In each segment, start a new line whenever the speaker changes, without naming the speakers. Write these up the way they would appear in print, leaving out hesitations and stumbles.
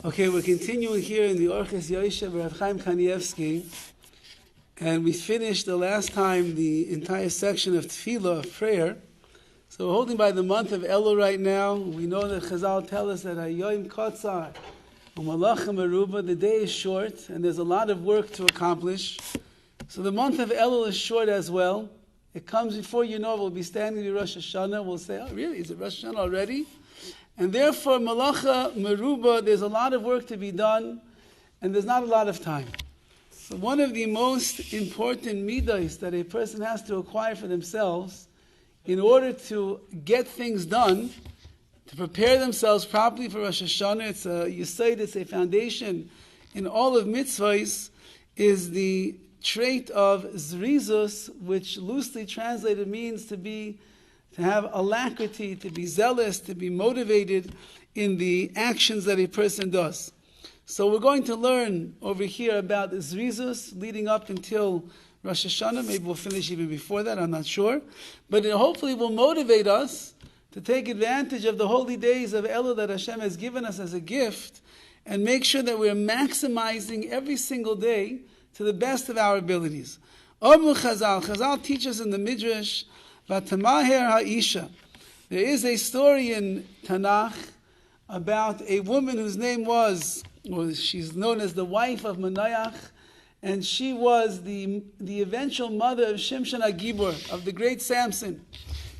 Okay, we're continuing here in the Orchos Yosher of Rav Chaim Kanievsky, and we finished the last time the entire section of Tefillah, of prayer. So we're holding by the month of Elul right now. We know that Chazal tell us that Hayoim Kotzar, U'malachim Aruba, the day is short, and there's a lot of work to accomplish. So the month of Elul is short as well. It comes before you know we'll be standing in Rosh Hashanah. We'll say, oh really, is it Rosh Hashanah already? And therefore, Malacha Meruba, there's a lot of work to be done, and there's not a lot of time. So one of the most important midos that a person has to acquire for themselves in order to get things done, to prepare themselves properly for Rosh Hashanah, it's a yesod, it's a foundation in all of mitzvahs, is the trait of ZERIZUS, which loosely translated means to have ALACRITY, to be zealous, to be motivated in the actions that a person does. So we're going to learn over here about ZERIZUS leading up until Rosh Hashanah. Maybe we'll finish even before that, I'm not sure. But it hopefully will motivate us to take advantage of the holy days of Elul that Hashem has given us as a gift and make sure that we're maximizing every single day to the best of our abilities. Chazal teaches in the Midrash, Vatamaher Ha'isha. There is a story in Tanakh about a woman whose name was, or she's known as the wife of Manoach, and she was the eventual mother of Shimshon HaGibor, of the great Samson.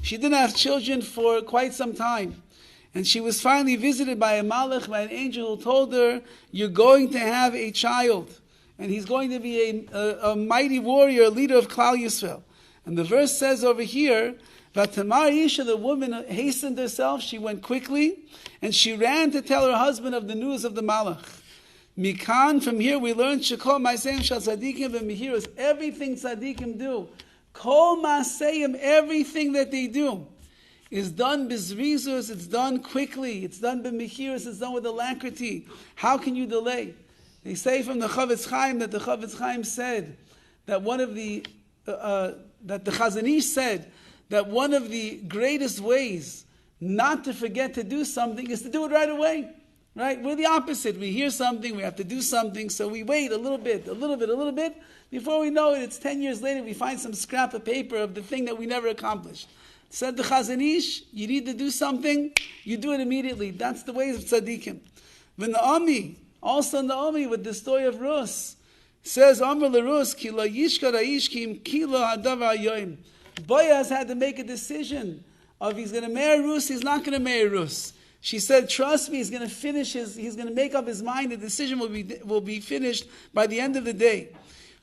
She didn't have children for quite some time. And she was finally visited by a malach, by an angel who told her, you're going to have a child. And he's going to be a mighty warrior, a leader of Klal Yisrael. And the verse says over here, Vatamar Isha, the woman hastened herself, she went quickly, and she ran to tell her husband of the news of the malach. Mikan, from here we learn, Shekol Ma'aseyim Shal Tzadikim V'Mehiros, everything Tzadikim do, Kol Ma'aseyim, everything that they do, is done b'zrizus, it's done quickly, it's done b'mehiros, it's done with alacrity. How can you delay? They say from the Chavetz Chaim that the Chavetz Chaim said that one of the that the Chazon Ish said that one of the greatest ways not to forget to do something is to do it right away. Right? We're the opposite. We hear something, we have to do something, so we wait a little bit. Before we know it, it's 10 years later, we find some scrap of paper of the thing that we never accomplished. Said the Chazon Ish, you need to do something, you do it immediately. That's the ways of tzaddikim. When Naomi, also Naomi with the story of Rus, says, Amr l'Rus, ki lo yishka ra'ish ki ki lo hadavar hayoim. Boaz had to make a decision of he's going to marry Rus, he's not going to marry Rus. She said, trust me, he's going to make up his mind, the decision will be finished by the end of the day.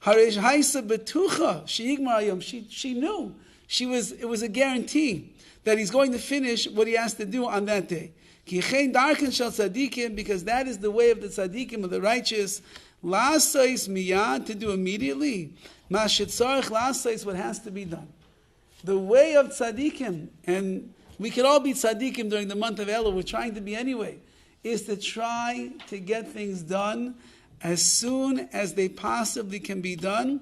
Haresh haisa betucha, she'igmar hayom. She knew. It was a guarantee that he's going to finish what he has to do on that day. Because that is the way of the tzaddikim, of the righteous. La'asais miyad, to do immediately. Mashitzarech la'asais, what has to be done. The way of tzaddikim, and we can all be tzaddikim during the month of Elul, we're trying to be anyway, is to try to get things done as soon as they possibly can be done.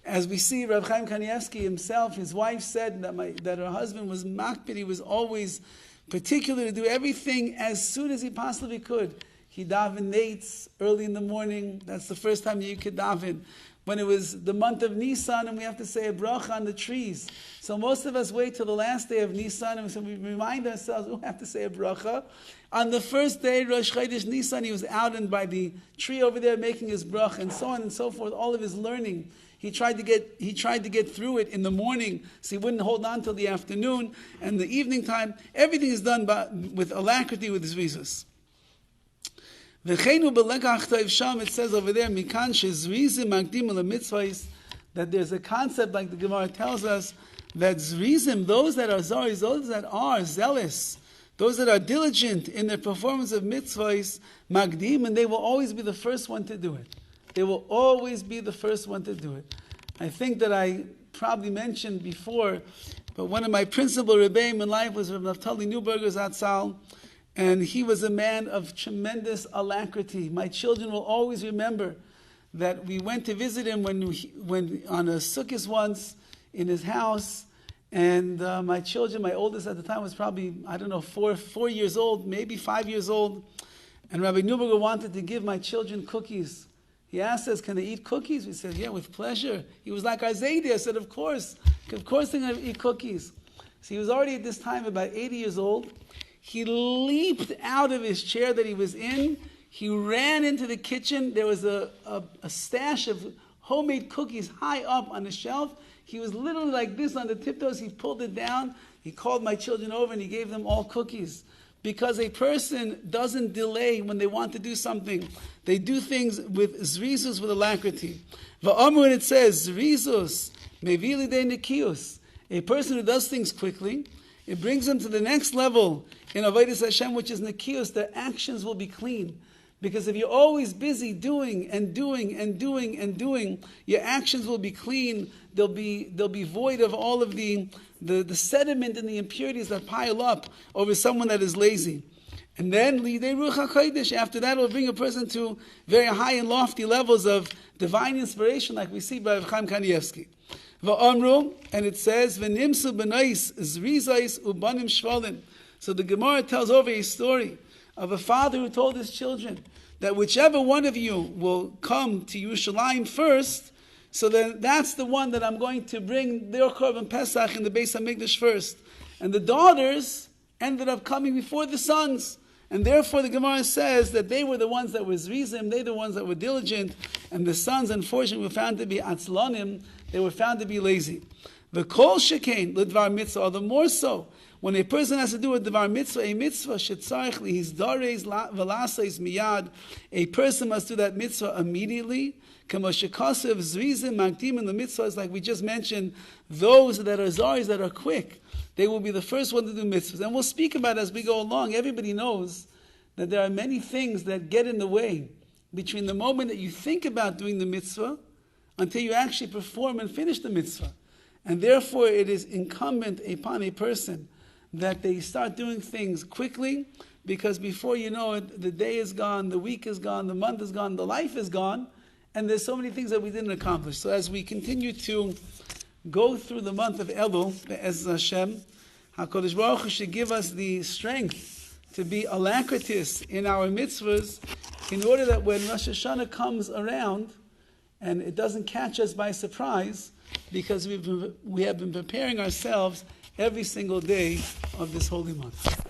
As we see, Rav Chaim Kanievsky himself, his wife said that her husband was makpid, he was always particular to do everything as soon as he possibly could. He davened nates early in the morning. That's the first time you could daven. When it was the month of Nisan and we have to say a bracha on the trees. So most of us wait till the last day of Nisan and so we remind ourselves we have to say a bracha. On the first day, Rosh Chodesh Nisan, he was out and by the tree over there making his bracha and so on and so forth, all of his learning. He tried to get through it in the morning, so he wouldn't hold on till the afternoon and the evening time. Everything is done with alacrity, with ZERIZUS. It says over there, that there's a concept, like the Gemara tells us, that ZERIZIM, those that are zaris, those that are zealous, those that are diligent in their performance of mitzvahs, magdim, and they will always be the first one to do it. They will always be the first one to do it. I think that I probably mentioned before, but one of my principal rebbeim in life was Rav Naftali Newberger Zatzal, and he was a man of tremendous alacrity. My children will always remember that we went to visit him when on a sukkah once in his house, and my children, my oldest at the time was probably, 4 years old, maybe 5 years old, And Rabbi Neuberger wanted to give my children cookies. He asked us, can they eat cookies? We said, yeah, with pleasure. He was like our Zaidi. I said, of course they're going to eat cookies. So he was already at this time about 80 years old. He leaped out of his chair that he was in. He ran into the kitchen. There was a stash of homemade cookies high up on the shelf. He was literally like this on the tiptoes. He pulled it down. He called my children over and he gave them all cookies. Because a person doesn't delay when they want to do something. They do things with ZERIZUS, with alacrity. When it says, ZERIZUS, mevili de nekius, a person who does things quickly, it brings them to the next level in Avodas Hashem, which is nekius. Their actions will be clean. Because if you're always busy doing and doing and doing and doing, your actions will be clean. They'll be void of all of the sediment and the impurities that pile up over someone that is lazy. And then after that, it will bring a person to very high and lofty levels of divine inspiration, like we see by Rav Chaim Kanievsky. And it says, so the Gemara tells over a story of a father who told his children that whichever one of you will come to Yerushalayim first, so then that's the one that I'm going to bring their Korban Pesach in the Beis HaMikdash first. And the daughters ended up coming before the sons. And therefore the Gemara says that they were the ones that were zrizim, they were the ones that were diligent, and the sons, unfortunately, were found to be atzlanim, they were found to be lazy. The kol shekain l'dvar mitzvah, the more so, when a person has to do a dvar mitzvah, a mitzvah shetzarich lihizdareis v'laseis miyad, a person must do that mitzvah immediately. Kama shekasev zrizim makdim in the mitzvah is like we just mentioned, those that are zaris, that are quick, they will be the first one to do mitzvahs. And we'll speak about it as we go along. Everybody knows that there are many things that get in the way between the moment that you think about doing the mitzvah until you actually perform and finish the mitzvah. And therefore it is incumbent upon a person that they start doing things quickly, because before you know it, the day is gone, the week is gone, the month is gone, the life is gone, and there's so many things that we didn't accomplish. So as we continue to go through the month of Elul, Be'ez Hashem, HaKadosh Baruch Hu should give us the strength to be alacritous in our mitzvahs, in order that when Rosh Hashanah comes around, and it doesn't catch us by surprise, because we have been preparing ourselves every single day of this holy month.